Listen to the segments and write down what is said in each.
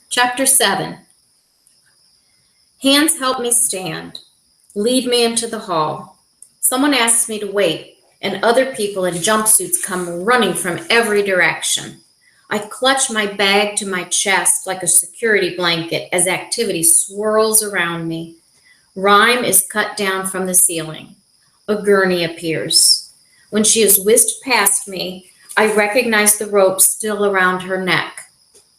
Chapter 7. Hands help me stand, lead me into the hall. Someone asks me to wait, and other people in jumpsuits come running from every direction. I clutch my bag to my chest like a security blanket as activity swirls around me. Rhyme is cut down from the ceiling. A gurney appears. When she is whisked past me, I recognize the rope still around her neck.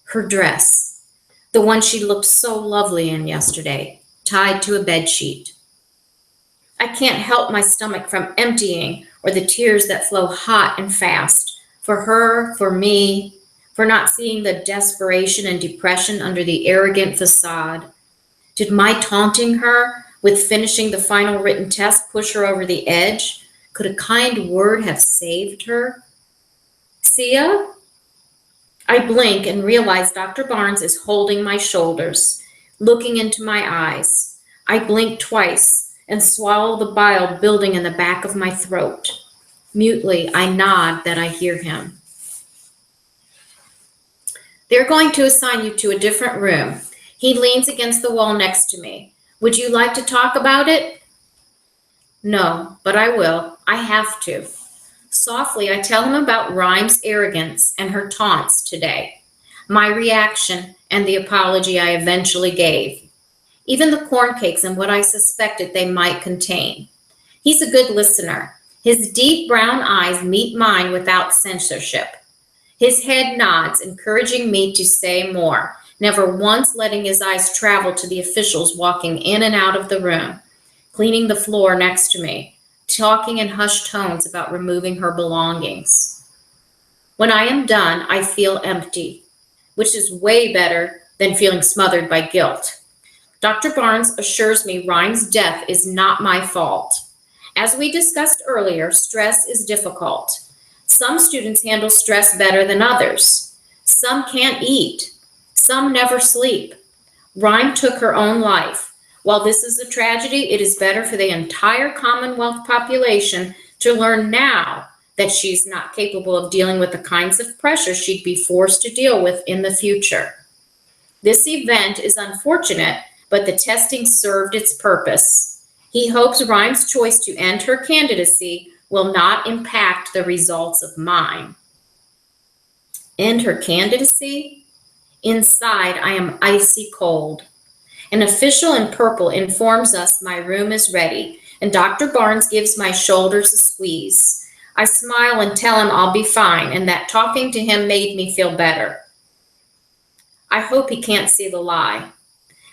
Her dress, the one she looked so lovely in yesterday, tied to a bedsheet. I can't help my stomach from emptying or the tears that flow hot and fast, for her, for me, for not seeing the desperation and depression under the arrogant facade. Did my taunting her with finishing the final written test push her over the edge? Could a kind word have saved her? Sia? I blink and realize Dr. Barnes is holding my shoulders, looking into my eyes. I blink twice and swallow the bile building in the back of my throat. Mutely, I nod that I hear him. They're going to assign you to a different room. He leans against the wall next to me. Would you like to talk about it? No, but I will. I have to. Softly, I tell him about Rhyme's arrogance and her taunts today, my reaction and the apology I eventually gave, even the corn cakes and what I suspected they might contain. He's a good listener. His deep brown eyes meet mine without censorship. His head nods, encouraging me to say more, never once letting his eyes travel to the officials walking in and out of the room, cleaning the floor next to me, talking in hushed tones about removing her belongings. When I am done, I feel empty, which is way better than feeling smothered by guilt. Dr. Barnes assures me Rhyme's death is not my fault. As we discussed earlier, stress is difficult. Some students handle stress better than others. Some can't eat. Some never sleep. Rhyme took her own life. While this is a tragedy, it is better for the entire Commonwealth population to learn now that she's not capable of dealing with the kinds of pressure she'd be forced to deal with in the future. This event is unfortunate, but the testing served its purpose. He hopes Rhyme's choice to end her candidacy will not impact the results of mine. End her candidacy? Inside, I am icy cold. An official in purple informs us my room is ready, and Dr. Barnes gives my shoulders a squeeze. I smile and tell him I'll be fine, and that talking to him made me feel better. I hope he can't see the lie,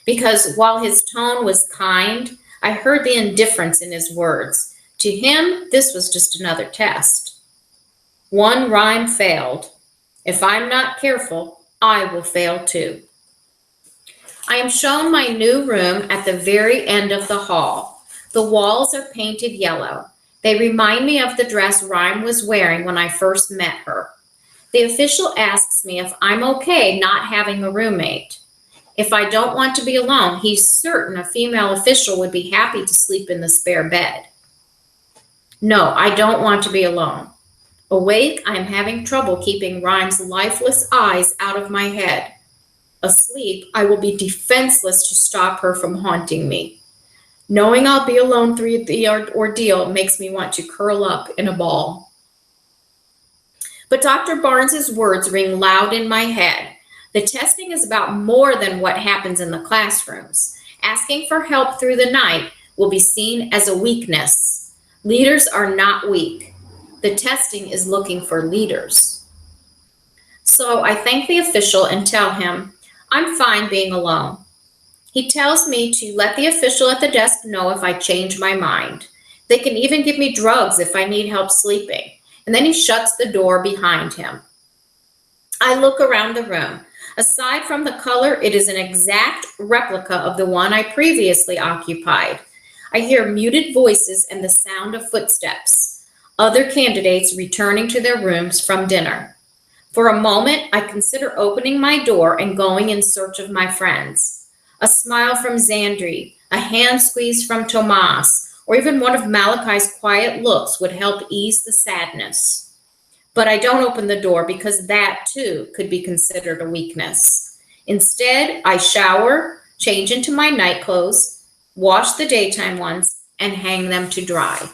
because while his tone was kind, I heard the indifference in his words. To him, this was just another test. One Rhyme failed. If I'm not careful, I will fail too. I am shown my new room at the very end of the hall. The walls are painted yellow. They remind me of the dress Rhyme was wearing when I first met her. The official asks me if I'm okay not having a roommate. If I don't want to be alone, he's certain a female official would be happy to sleep in the spare bed. No, I don't want to be alone. Awake, I am having trouble keeping Rhyme's lifeless eyes out of my head. Asleep, I will be defenseless to stop her from haunting me. Knowing I'll be alone through the ordeal makes me want to curl up in a ball. But Dr. Barnes's words ring loud in my head. The testing is about more than what happens in the classrooms. Asking for help through the night will be seen as a weakness. Leaders are not weak. The testing is looking for leaders. So I thank the official and tell him I'm fine being alone. He tells me to let the official at the desk know if I change my mind. They can even give me drugs if I need help sleeping. And then he shuts the door behind him. I look around the room. Aside from the color, it is an exact replica of the one I previously occupied. I hear muted voices and the sound of footsteps. Other candidates returning to their rooms from dinner. For a moment, I consider opening my door and going in search of my friends. A smile from Xandri, a hand squeeze from Tomas, or even one of Malachi's quiet looks would help ease the sadness. But I don't open the door because that, too, could be considered a weakness. Instead, I shower, change into my night clothes, wash the daytime ones, and hang them to dry.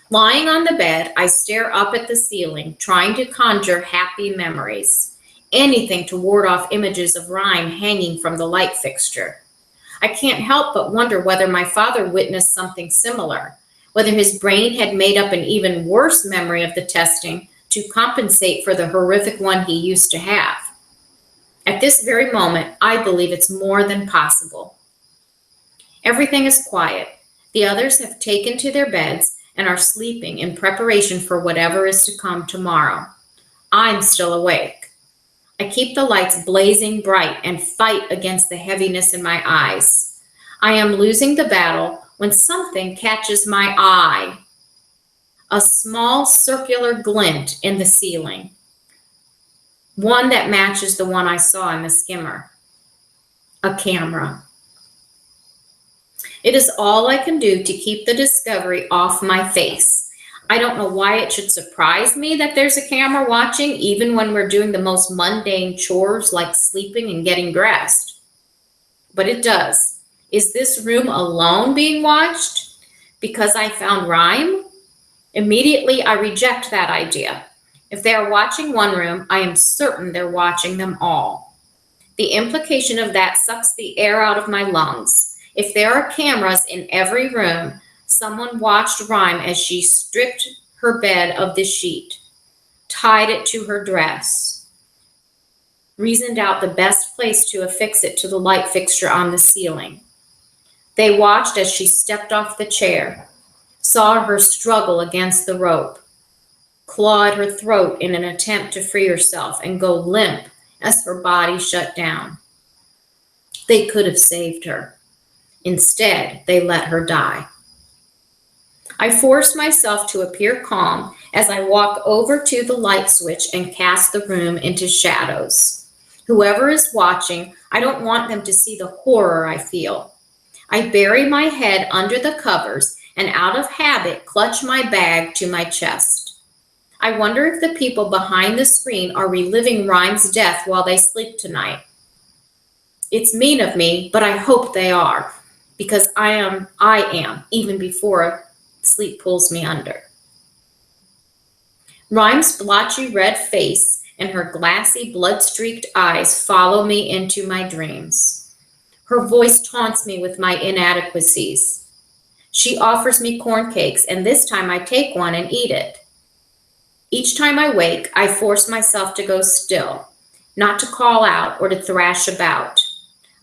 Lying on the bed, I stare up at the ceiling, trying to conjure happy memories. Anything to ward off images of Rhyme hanging from the light fixture. I can't help but wonder whether my father witnessed something similar, whether his brain had made up an even worse memory of the testing to compensate for the horrific one he used to have. At this very moment, I believe it's more than possible. Everything is quiet. The others have taken to their beds and are sleeping in preparation for whatever is to come tomorrow. I'm still awake. I keep the lights blazing bright and fight against the heaviness in my eyes. I am losing the battle when something catches my eye. A small circular glint in the ceiling. One that matches the one I saw in the skimmer. A camera. It is all I can do to keep the discovery off my face. I don't know why it should surprise me that there's a camera watching, even when we're doing the most mundane chores like sleeping and getting dressed. But it does. Is this room alone being watched? Because I found Rhyme? Immediately, I reject that idea. If they are watching one room, I am certain they're watching them all. The implication of that sucks the air out of my lungs. If there are cameras in every room, someone watched Rhyme as she stripped her bed of the sheet, tied it to her dress, reasoned out the best place to affix it to the light fixture on the ceiling. They watched as she stepped off the chair, saw her struggle against the rope, clawed her throat in an attempt to free herself and go limp as her body shut down. They could have saved her. Instead, they let her die. I force myself to appear calm as I walk over to the light switch and cast the room into shadows. Whoever is watching, I don't want them to see the horror I feel. I bury my head under the covers and out of habit clutch my bag to my chest. I wonder if the people behind the screen are reliving Rhyme's death while they sleep tonight. It's mean of me, but I hope they are, because I am, even before sleep pulls me under. Rhyme's blotchy red face and her glassy, blood-streaked eyes follow me into my dreams. Her voice taunts me with my inadequacies. She offers me corn cakes, and this time I take one and eat it. Each time I wake, I force myself to go still, not to call out or to thrash about.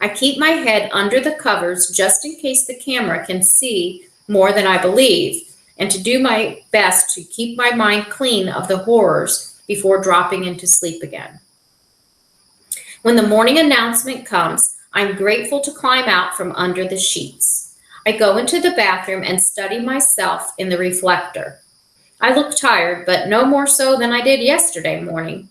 I keep my head under the covers just in case the camera can see more than I believe, and to do my best to keep my mind clean of the horrors before dropping into sleep again. When the morning announcement comes, I'm grateful to climb out from under the sheets. I go into the bathroom and study myself in the reflector. I look tired, but no more so than I did yesterday morning.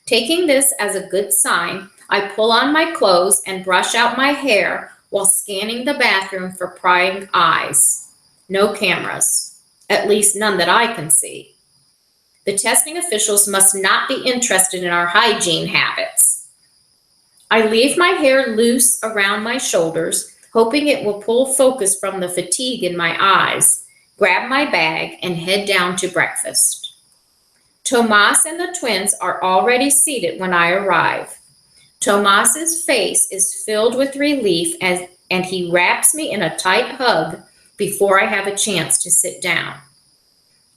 Taking this as a good sign, I pull on my clothes and brush out my hair while scanning the bathroom for prying eyes. No cameras, at least none that I can see. The testing officials must not be interested in our hygiene habits. I leave my hair loose around my shoulders, hoping it will pull focus from the fatigue in my eyes, grab my bag, and head down to breakfast. Tomas and the twins are already seated when I arrive. Tomas's face is filled with relief and he wraps me in a tight hug before I have a chance to sit down.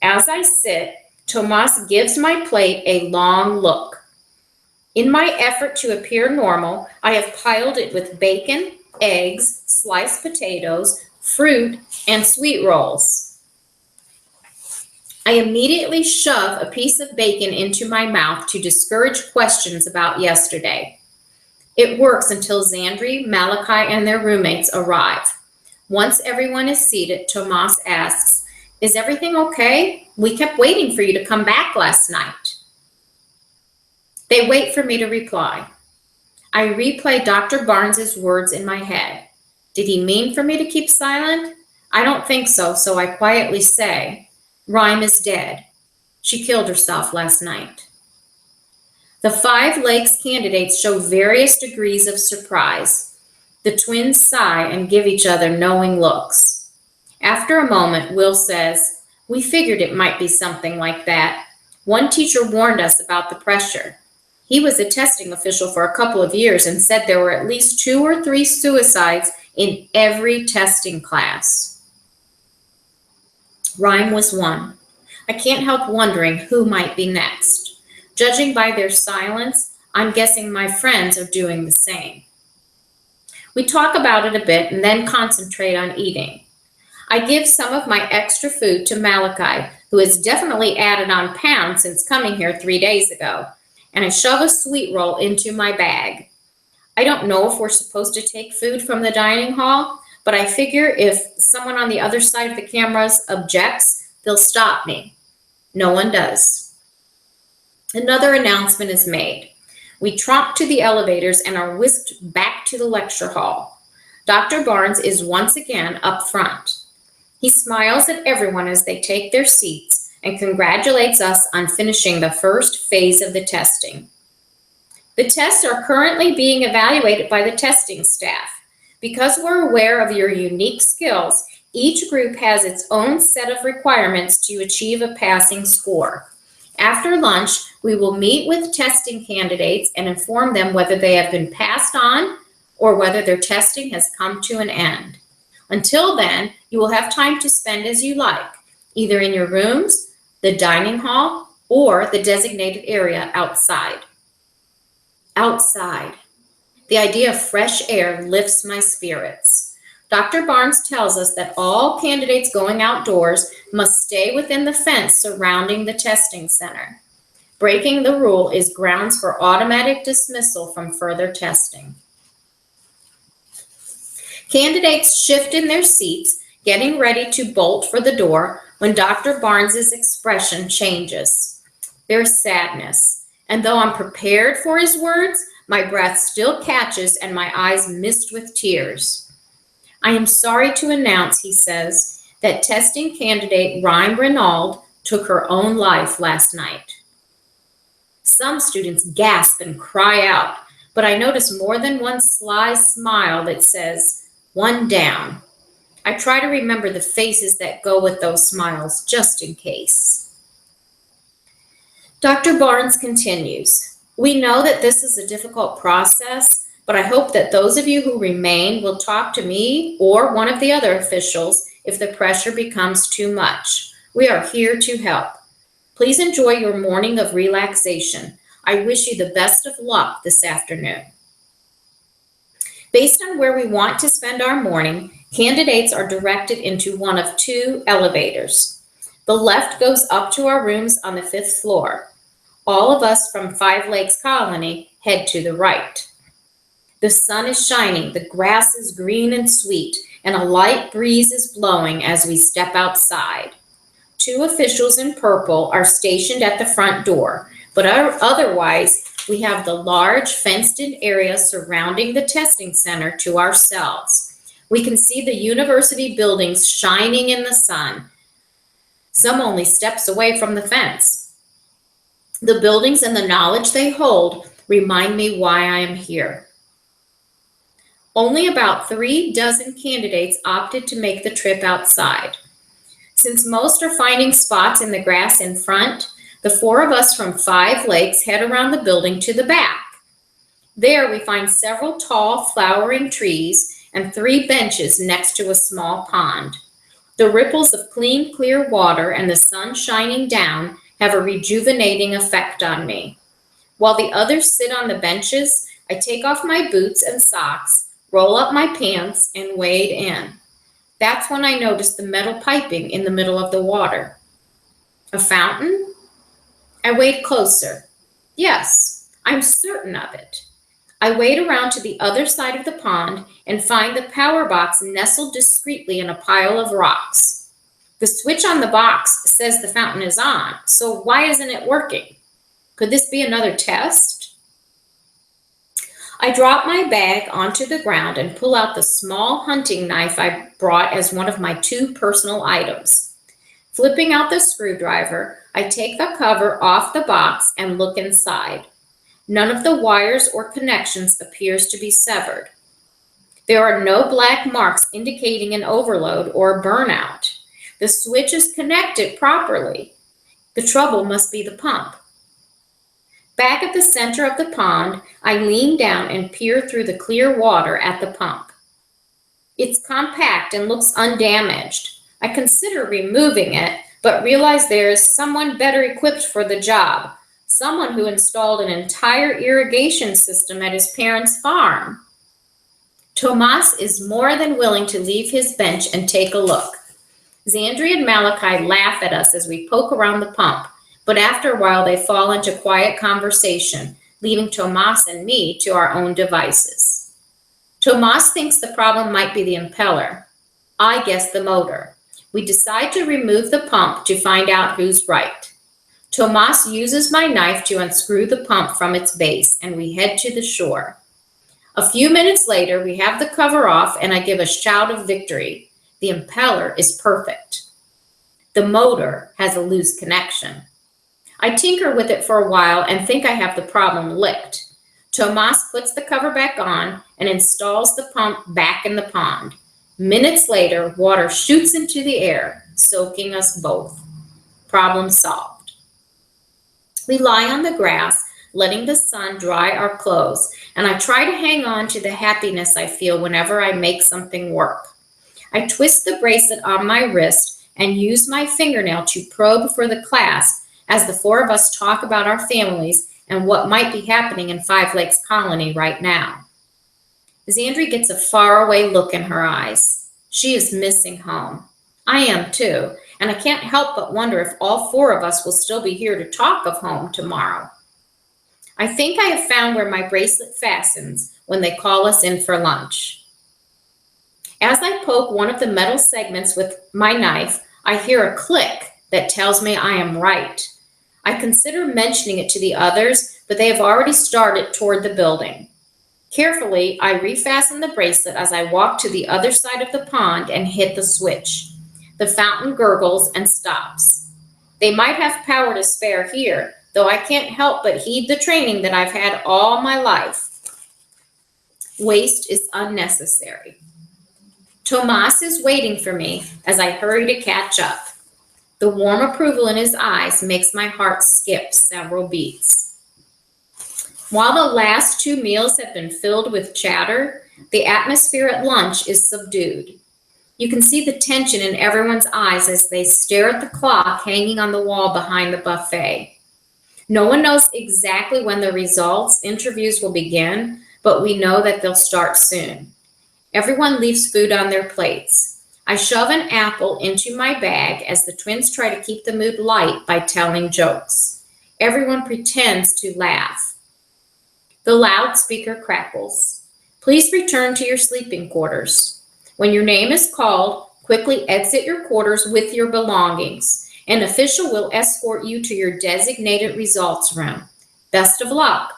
As I sit, Tomas gives my plate a long look. In my effort to appear normal, I have piled it with bacon, eggs, sliced potatoes, fruit, and sweet rolls. I immediately shove a piece of bacon into my mouth to discourage questions about yesterday. It works until Xandri, Malachi, and their roommates arrive. Once everyone is seated, Tomas asks, "Is everything okay? We kept waiting for you to come back last night." They wait for me to reply. I replay Dr. Barnes's words in my head. Did he mean for me to keep silent? I don't think so, so I quietly say, "Rhyme is dead. She killed herself last night." The 5 Lakes candidates show various degrees of surprise. The twins sigh and give each other knowing looks. After a moment, Will says, "We figured it might be something like that. One teacher warned us about the pressure. He was a testing official for a couple of years and said there were at least 2 or 3 suicides in every testing class." Rhyme was one. I can't help wondering who might be next. Judging by their silence, I'm guessing my friends are doing the same. We talk about it a bit and then concentrate on eating. I give some of my extra food to Malachi, who has definitely added on pounds since coming here 3 days ago, and I shove a sweet roll into my bag. I don't know if we're supposed to take food from the dining hall, but I figure if someone on the other side of the cameras objects, they'll stop me. No one does. Another announcement is made. We tromp to the elevators and are whisked back to the lecture hall. Dr. Barnes is once again up front. He smiles at everyone as they take their seats and congratulates us on finishing the first phase of the testing. The tests are currently being evaluated by the testing staff. Because we're aware of your unique skills, each group has its own set of requirements to achieve a passing score. After lunch, we will meet with testing candidates and inform them whether they have been passed on or whether their testing has come to an end. Until then, you will have time to spend as you like, either in your rooms, the dining hall, or the designated area outside. Outside. The idea of fresh air lifts my spirits. Dr. Barnes tells us that all candidates going outdoors must stay within the fence surrounding the testing center. Breaking the rule is grounds for automatic dismissal from further testing. Candidates shift in their seats, getting ready to bolt for the door when Dr. Barnes's expression changes. There's sadness, and though I'm prepared for his words, my breath still catches and my eyes mist with tears. "I am sorry to announce," he says, "that testing candidate Rhyme Renaud took her own life last night." Some students gasp and cry out, but I notice more than one sly smile that says, "One down." I try to remember the faces that go with those smiles, just in case. Dr. Barnes continues, "We know that this is a difficult process, but I hope that those of you who remain will talk to me or one of the other officials if the pressure becomes too much. We are here to help. Please enjoy your morning of relaxation. I wish you the best of luck this afternoon." Based on where we want to spend our morning, candidates are directed into one of 2 elevators. The left goes up to our rooms on the 5th floor. All of us from 5 Lakes Colony head to the right. The sun is shining, the grass is green and sweet, and a light breeze is blowing as we step outside. 2 officials in purple are stationed at the front door, but otherwise, we have the large fenced-in area surrounding the testing center to ourselves. We can see the university buildings shining in the sun, some only steps away from the fence. The buildings and the knowledge they hold remind me why I am here. Only about 3 dozen candidates opted to make the trip outside. Since most are finding spots in the grass in front, the 4 of us from 5 Lakes head around the building to the back. There we find several tall flowering trees and 3 benches next to a small pond. The ripples of clean, clear water and the sun shining down have a rejuvenating effect on me. While the others sit on the benches, I take off my boots and socks, roll up my pants, and wade in. That's when I notice the metal piping in the middle of the water. A fountain? I wade closer. Yes, I'm certain of it. I wade around to the other side of the pond and find the power box nestled discreetly in a pile of rocks. The switch on the box says the fountain is on, so why isn't it working? Could this be another test? I drop my bag onto the ground and pull out the small hunting knife I brought as one of my 2 personal items. Flipping out the screwdriver, I take the cover off the box and look inside. None of the wires or connections appears to be severed. There are no black marks indicating an overload or a burnout. The switch is connected properly. The trouble must be the pump. Back at the center of the pond, I lean down and peer through the clear water at the pump. It's compact and looks undamaged. I consider removing it, but realize there is someone better equipped for the job, someone who installed an entire irrigation system at his parents' farm. Tomas is more than willing to leave his bench and take a look. Xandri and Malachi laugh at us as we poke around the pump, but after a while they fall into quiet conversation, leaving Tomas and me to our own devices. Tomas thinks the problem might be the impeller. I guess the motor. We decide to remove the pump to find out who's right. Tomas uses my knife to unscrew the pump from its base, and we head to the shore. A few minutes later, we have the cover off, and I give a shout of victory. The impeller is perfect. The motor has a loose connection. I tinker with it for a while and think I have the problem licked. Tomas puts the cover back on and installs the pump back in the pond. Minutes later, water shoots into the air, soaking us both. Problem solved. We lie on the grass, letting the sun dry our clothes, and I try to hang on to the happiness I feel whenever I make something work. I twist the bracelet on my wrist and use my fingernail to probe for the clasp as the four of us talk about our families and what might be happening in Five Lakes Colony right now. Xandri gets a faraway look in her eyes. She is missing home. I am too, and I can't help but wonder if all four of us will still be here to talk of home tomorrow. I think I have found where my bracelet fastens when they call us in for lunch. As I poke one of the metal segments with my knife, I hear a click that tells me I am right. I consider mentioning it to the others, but they have already started toward the building. Carefully, I refasten the bracelet as I walk to the other side of the pond and hit the switch. The fountain gurgles and stops. They might have power to spare here, though I can't help but heed the training that I've had all my life. Waste is unnecessary. Tomas is waiting for me as I hurry to catch up. The warm approval in his eyes makes my heart skip several beats. While the last two meals have been filled with chatter, the atmosphere at lunch is subdued. You can see the tension in everyone's eyes as they stare at the clock hanging on the wall behind the buffet. No one knows exactly when the results interviews will begin, but we know that they'll start soon. Everyone leaves food on their plates. I shove an apple into my bag as the twins try to keep the mood light by telling jokes. Everyone pretends to laugh. The loudspeaker crackles. Please return to your sleeping quarters. When your name is called, quickly exit your quarters with your belongings. An official will escort you to your designated results room. Best of luck.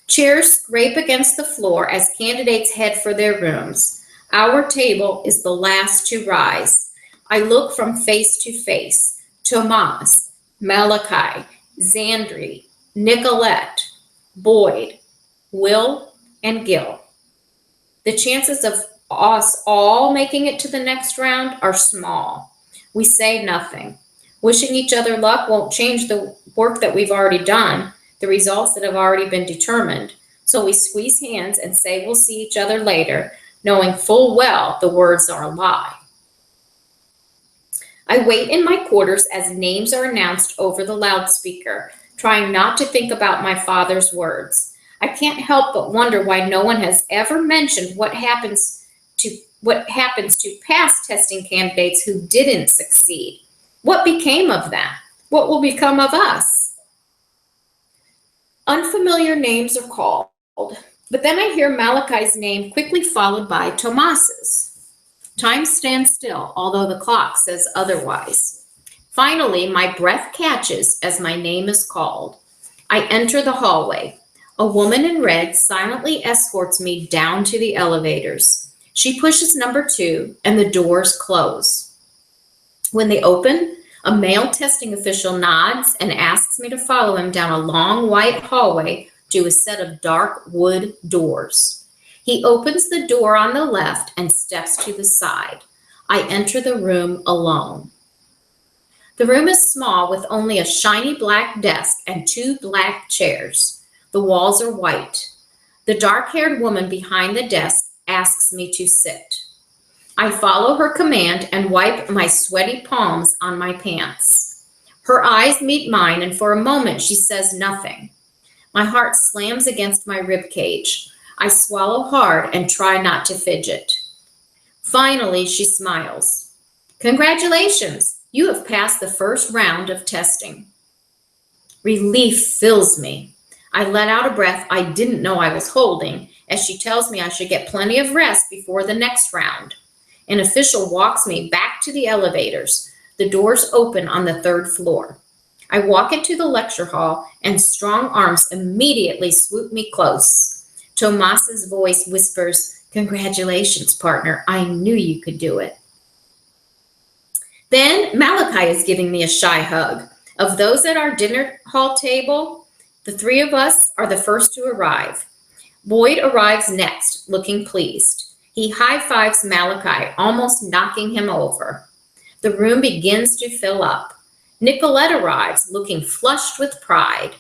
Chairs scrape against the floor as candidates head for their rooms. Our table is the last to rise. I look from face to face. Tomas, Malachi, Xandri, Nicolette, Boyd, Will, and Gil. The chances of us all making it to the next round are small. We say nothing. Wishing each other luck won't change the work that we've already done, the results that have already been determined. So we squeeze hands and say we'll see each other later, knowing full well the words are a lie. I wait in my quarters as names are announced over the loudspeaker, trying not to think about my father's words. I can't help but wonder why no one has ever mentioned what happens to past testing candidates who didn't succeed. What became of them? What will become of us? Unfamiliar names are called, but then I hear Malachi's name quickly followed by Tomas's. Time stands still, although the clock says otherwise. Finally, my breath catches as my name is called. I enter the hallway. A woman in red silently escorts me down to the elevators. She pushes number 2, and the doors close. When they open, A male testing official nods and asks me to follow him down a long white hallway to a set of dark wood doors. He opens the door on the left and steps to the side. I enter the room alone. The room is small with only a shiny black desk and 2 black chairs. The walls are white. The dark-haired woman behind the desk asks me to sit. I follow her command and wipe my sweaty palms on my pants. Her eyes meet mine, and for a moment she says nothing. My heart slams against my rib cage. I swallow hard and try not to fidget. Finally, she smiles. "Congratulations, you have passed the first round of testing." Relief fills me. I let out a breath I didn't know I was holding as she tells me I should get plenty of rest before the next round. An official walks me back to the elevators. The doors open on the 3rd floor. I walk into the lecture hall and strong arms immediately swoop me close. Tomas's voice whispers, "Congratulations, partner. I knew you could do it." Then Malachi is giving me a shy hug. Of those at our dinner hall table, the 3 of us are the first to arrive. Boyd arrives next, looking pleased. He high-fives Malachi, almost knocking him over. The room begins to fill up. Nicolette arrives, looking flushed with pride.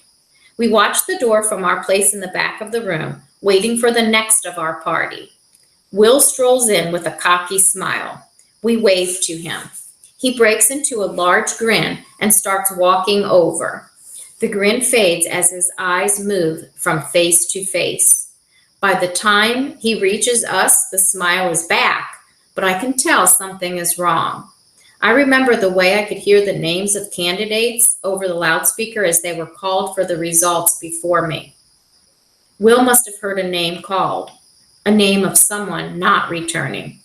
We watch the door from our place in the back of the room, waiting for the next of our party. Will strolls in with a cocky smile. We wave to him. He breaks into a large grin and starts walking over. The grin fades as his eyes move from face to face. By the time he reaches us, the smile is back, but I can tell something is wrong. I remember the way I could hear the names of candidates over the loudspeaker as they were called for the results before me. Will must have heard a name called, a name of someone not returning.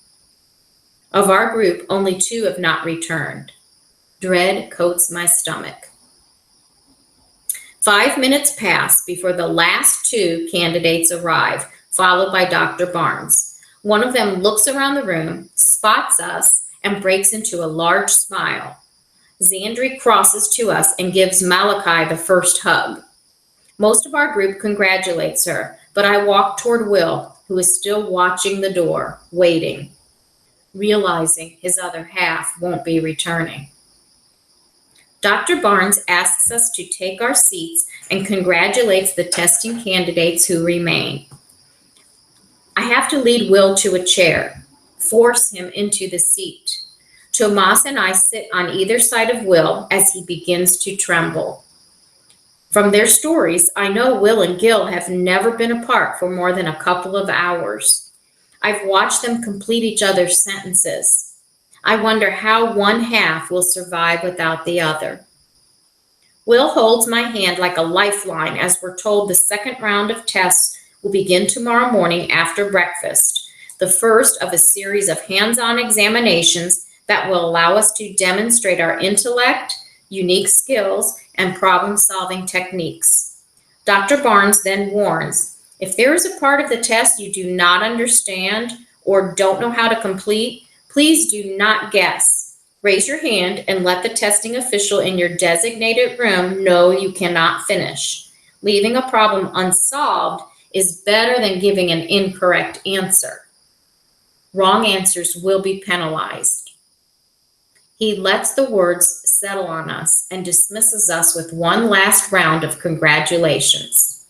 Of our group, only 2 have not returned. Dread coats my stomach. 5 minutes pass before the last 2 candidates arrive, followed by Dr. Barnes. One of them looks around the room, spots us, and breaks into a large smile. Zandri crosses to us and gives Malachi the first hug. Most of our group congratulates her, but I walk toward Will, who is still watching the door, waiting, realizing his other half won't be returning. Dr. Barnes asks us to take our seats and congratulates the testing candidates who remain. I have to lead Will to a chair, force him into the seat. Tomas and I sit on either side of Will as he begins to tremble. From their stories, I know Will and Gil have never been apart for more than a couple of hours. I've watched them complete each other's sentences. I wonder how one half will survive without the other. Will holds my hand like a lifeline as we're told the second round of tests will begin tomorrow morning after breakfast, the first of a series of hands-on examinations that will allow us to demonstrate our intellect, unique skills, and problem-solving techniques. Dr. Barnes then warns, if there is a part of the test you do not understand or don't know how to complete, please do not guess. Raise your hand and let the testing official in your designated room know you cannot finish. Leaving a problem unsolved is better than giving an incorrect answer. Wrong answers will be penalized. He lets the words settle on us and dismisses us with one last round of congratulations.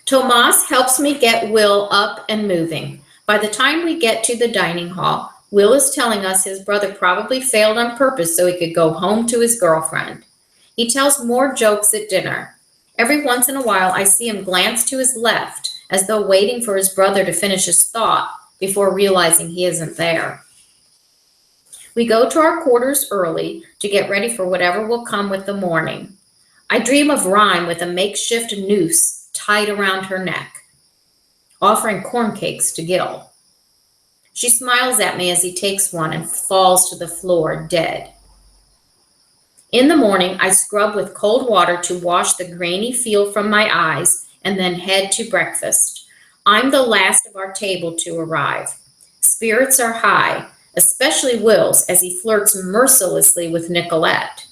Tomas helps me get Will up and moving. By the time we get to the dining hall, Will is telling us his brother probably failed on purpose so he could go home to his girlfriend. He tells more jokes at dinner. Every once in a while, I see him glance to his left, as though waiting for his brother to finish his thought before realizing he isn't there. We go to our quarters early to get ready for whatever will come with the morning. I dream of Rhyme with a makeshift noose tied around her neck, offering corn cakes to Gil. She smiles at me as he takes one and falls to the floor dead. In the morning, I scrub with cold water to wash the grainy feel from my eyes and then head to breakfast. I'm the last of our table to arrive. Spirits are high. especially Will's as he flirts mercilessly with Nicolette.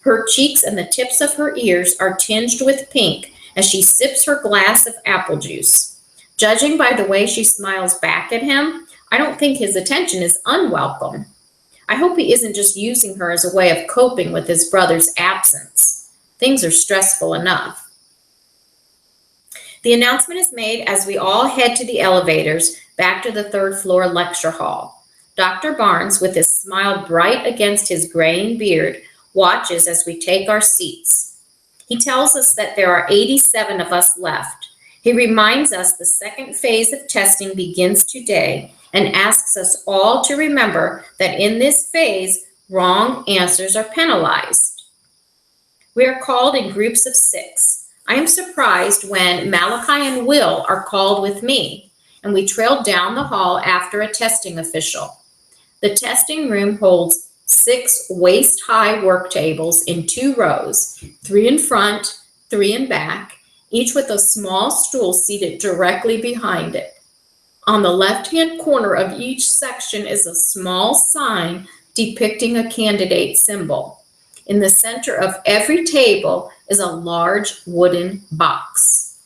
Her cheeks and the tips of her ears are tinged with pink as she sips her glass of apple juice. Judging by the way she smiles back at him, I don't think his attention is unwelcome. I hope he isn't just using her as a way of coping with his brother's absence. Things are stressful enough. The announcement is made as we all head to the elevators back to the third floor lecture hall. Dr. Barnes, with his smile bright against his graying beard, watches as we take our seats. He tells us that there are 87 of us left. He reminds us the second phase of testing begins today and asks us all to remember that in this phase, wrong answers are penalized. We are called in groups of 6. I am surprised when Malachi and Will are called with me, and we trail down the hall after a testing official. The testing room holds 6 waist-high work tables in 2 rows, 3 in front, 3 in back, each with a small stool seated directly behind it. On the left-hand corner of each section is a small sign depicting a candidate symbol. In the center of every table is a large wooden box.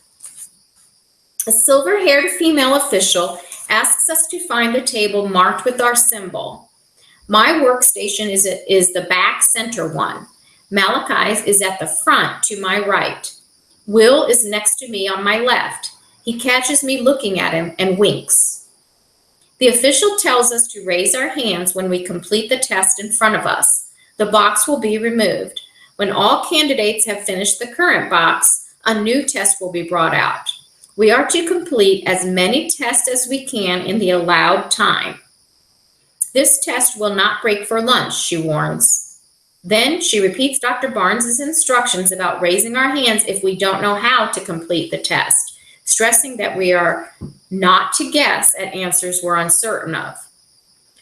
A silver-haired female official asks us to find the table marked with our symbol. My workstation is the back center one. Malachi's is at the front to my right. Will is next to me on my left. He catches me looking at him and winks. The official tells us to raise our hands when we complete the test in front of us. The box will be removed. When all candidates have finished the current box, a new test will be brought out. We are to complete as many tests as we can in the allowed time. This test will not break for lunch, she warns. Then she repeats Dr. Barnes's instructions about raising our hands if we don't know how to complete the test, stressing that we are not to guess at answers we're uncertain of.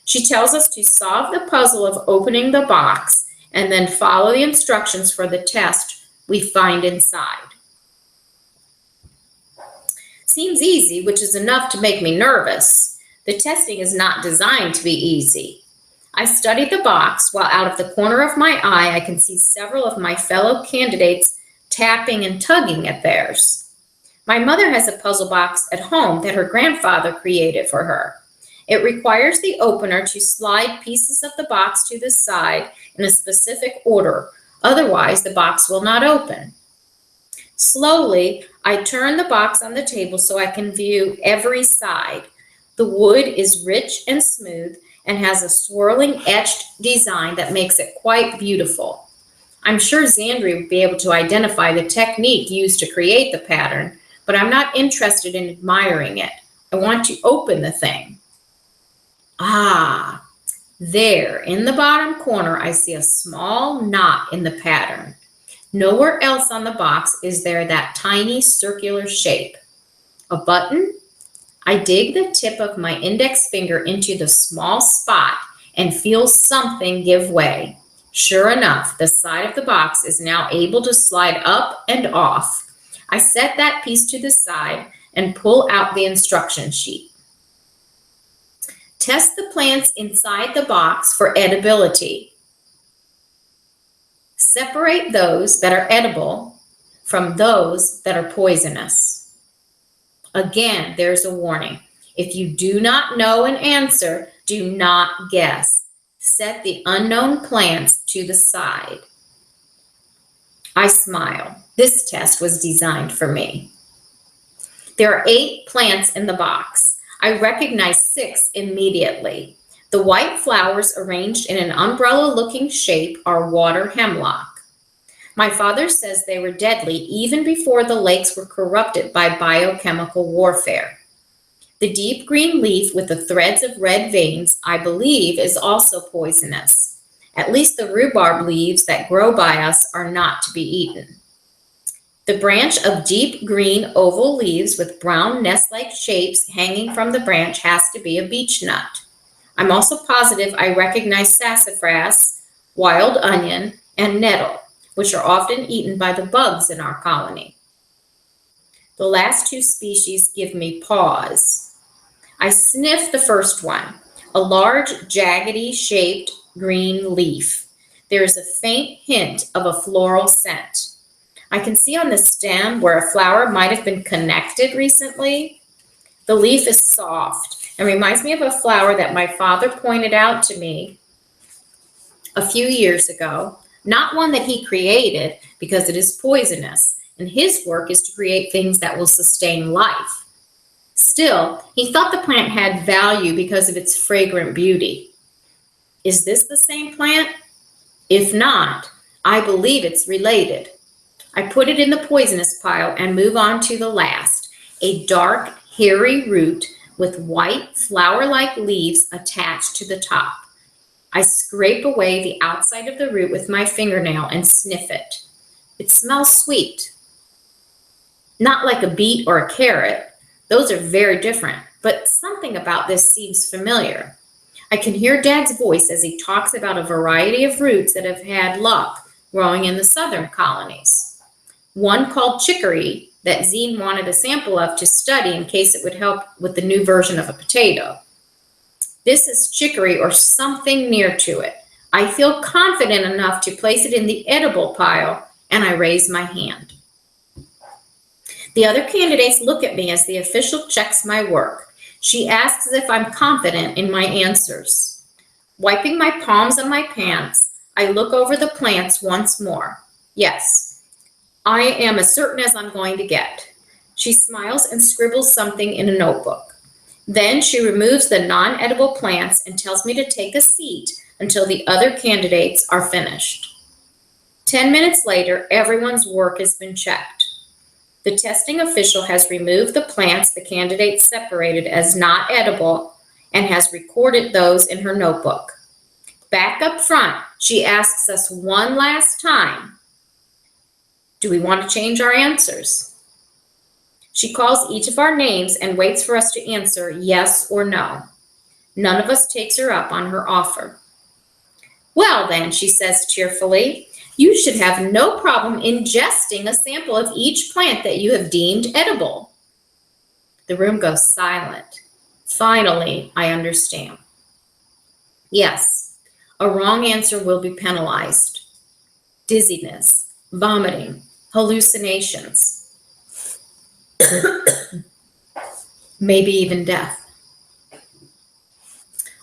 She tells us to solve the puzzle of opening the box and then follow the instructions for the test we find inside. Seems easy, which is enough to make me nervous. The testing is not designed to be easy. I study the box while out of the corner of my eye I can see several of my fellow candidates tapping and tugging at theirs. My mother has a puzzle box at home that her grandfather created for her. It requires the opener to slide pieces of the box to the side in a specific order. Otherwise, the box will not open. Slowly, I turn the box on the table so I can view every side. The wood is rich and smooth and has a swirling etched design that makes it quite beautiful. I'm sure Zandri would be able to identify the technique used to create the pattern, but I'm not interested in admiring it. I want to open the thing. Ah, there in the bottom corner, I see a small knot in the pattern. Nowhere else on the box is there that tiny circular shape. A button? I dig the tip of my index finger into the small spot and feel something give way. Sure enough, the side of the box is now able to slide up and off. I set that piece to the side and pull out the instruction sheet. Test the plants inside the box for edibility. Separate those that are edible from those that are poisonous. Again, there's a warning. If you do not know an answer, do not guess. Set the unknown plants to the side. I smile. This test was designed for me. There are 8 plants in the box. I recognize 6 immediately. The white flowers arranged in an umbrella-looking shape are water hemlock. My father says they were deadly even before the lakes were corrupted by biochemical warfare. The deep green leaf with the threads of red veins, I believe, is also poisonous. At least the rhubarb leaves that grow by us are not to be eaten. The branch of deep green oval leaves with brown nest-like shapes hanging from the branch has to be a beech nut. I'm also positive I recognize sassafras, wild onion, and nettle, which are often eaten by the bugs in our colony. The last 2 species give me pause. I sniff the first one. a large, jaggedy-shaped green leaf. There is a faint hint of a floral scent. I can see on the stem where a flower might have been connected recently. The leaf is soft and reminds me of a flower that my father pointed out to me a few years ago, not one that he created because it is poisonous, and his work is to create things that will sustain life. Still, he thought the plant had value because of its fragrant beauty. Is this the same plant? If not, I believe it's related. I put it in the poisonous pile and move on to the last, a dark, hairy root with white, flower-like leaves attached to the top. I scrape away the outside of the root with my fingernail and sniff it. It smells sweet. Not like a beet or a carrot. Those are very different, but something about this seems familiar. I can hear Dad's voice as he talks about a variety of roots that have had luck growing in the southern colonies. One called chicory that Zine wanted a sample of to study in case it would help with the new version of a potato. This is chicory or something near to it. I feel confident enough to place it in the edible pile, and I raise my hand. The other candidates look at me as the official checks my work. She asks if I'm confident in my answers. Wiping my palms on my pants, I look over the plants once more. Yes, I am as certain as I'm going to get. She smiles and scribbles something in a notebook. Then she removes the non-edible plants and tells me to take a seat until the other candidates are finished. 10 minutes later, everyone's work has been checked. The testing official has removed the plants the candidates separated as not edible and has recorded those in her notebook. Back up front, she asks us one last time, do we want to change our answers? She calls each of our names and waits for us to answer yes or no. None of us takes her up on her offer. Well then, she says cheerfully, you should have no problem ingesting a sample of each plant that you have deemed edible. The room goes silent. Finally, I understand. Yes, a wrong answer will be penalized. Dizziness, vomiting, hallucinations. Maybe even death.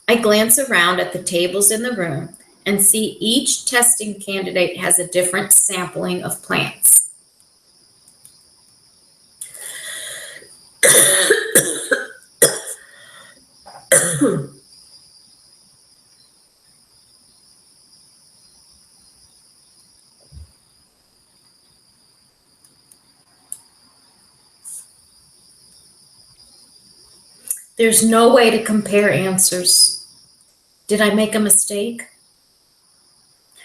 I glance around at the tables in the room and see each testing candidate has a different sampling of plants. There's no way to compare answers. Did I make a mistake?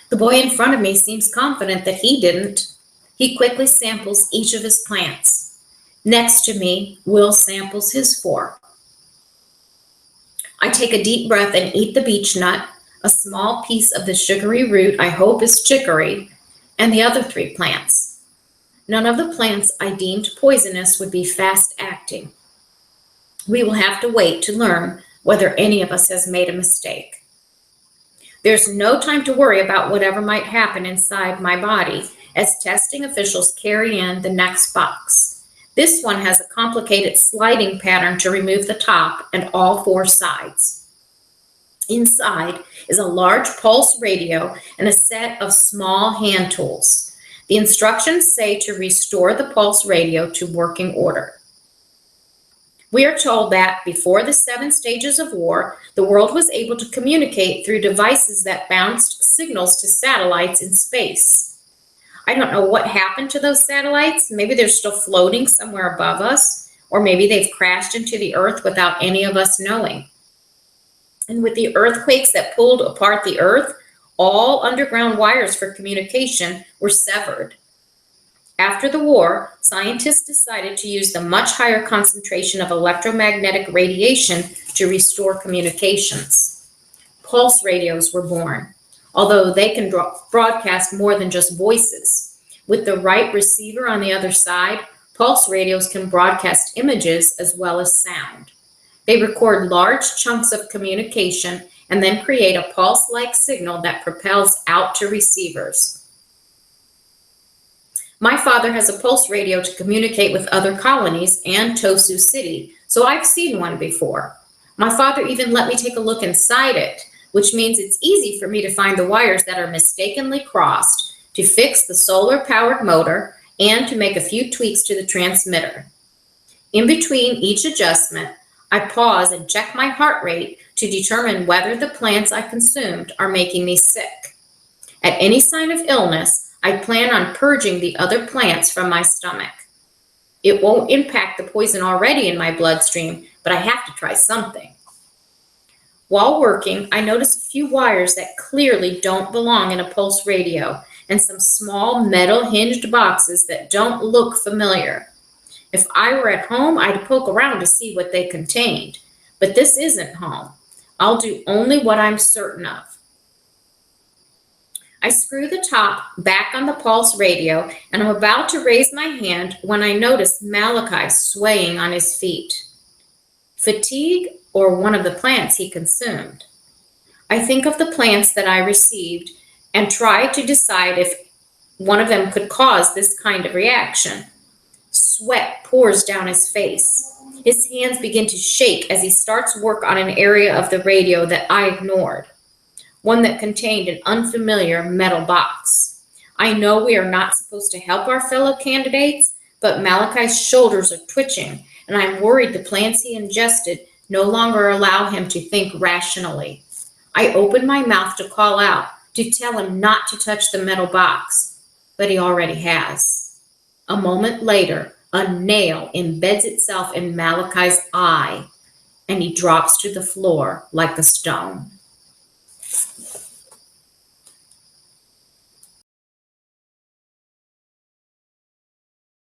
The boy in front of me seems confident that he didn't. He quickly samples each of his plants. Next to me, Will samples his 4. I take a deep breath and eat the beech nut, a small piece of the sugary root I hope is chicory, and the other 3 plants. None of the plants I deemed poisonous would be fast-acting. We will have to wait to learn whether any of us has made a mistake. There's no time to worry about whatever might happen inside my body as testing officials carry in the next box. This one has a complicated sliding pattern to remove the top and all 4 sides. Inside is a large pulse radio and a set of small hand tools. The instructions say to restore the pulse radio to working order. We are told that before the 7 stages of war, the world was able to communicate through devices that bounced signals to satellites in space. I don't know what happened to those satellites. Maybe they're still floating somewhere above us, or maybe they've crashed into the earth without any of us knowing. And with the earthquakes that pulled apart the earth, all underground wires for communication were severed. After the war, scientists decided to use the much higher concentration of electromagnetic radiation to restore communications. Pulse radios were born, although they can broadcast more than just voices. With the right receiver on the other side, pulse radios can broadcast images as well as sound. They record large chunks of communication and then create a pulse-like signal that propels out to receivers. My father has a pulse radio to communicate with other colonies and Tosu City, so I've seen one before. My father even let me take a look inside it, which means it's easy for me to find the wires that are mistakenly crossed, to fix the solar-powered motor, and to make a few tweaks to the transmitter. In between each adjustment, I pause and check my heart rate to determine whether the plants I consumed are making me sick. At any sign of illness, I plan on purging the other plants from my stomach. It won't impact the poison already in my bloodstream, but I have to try something. While working, I notice a few wires that clearly don't belong in a pulse radio and some small metal hinged boxes that don't look familiar. If I were at home, I'd poke around to see what they contained, but this isn't home. I'll do only what I'm certain of. I screw the top back on the pulse radio, and I'm about to raise my hand when I notice Malachi swaying on his feet. Fatigue or one of the plants he consumed. I think of the plants that I received and try to decide if one of them could cause this kind of reaction. Sweat pours down his face. His hands begin to shake as he starts work on an area of the radio that I ignored, one that contained an unfamiliar metal box. I know we are not supposed to help our fellow candidates, but Malachi's shoulders are twitching, and I'm worried the plants he ingested no longer allow him to think rationally. I open my mouth to call out, to tell him not to touch the metal box, but he already has. A moment later, a nail embeds itself in Malachi's eye, and he drops to the floor like a stone.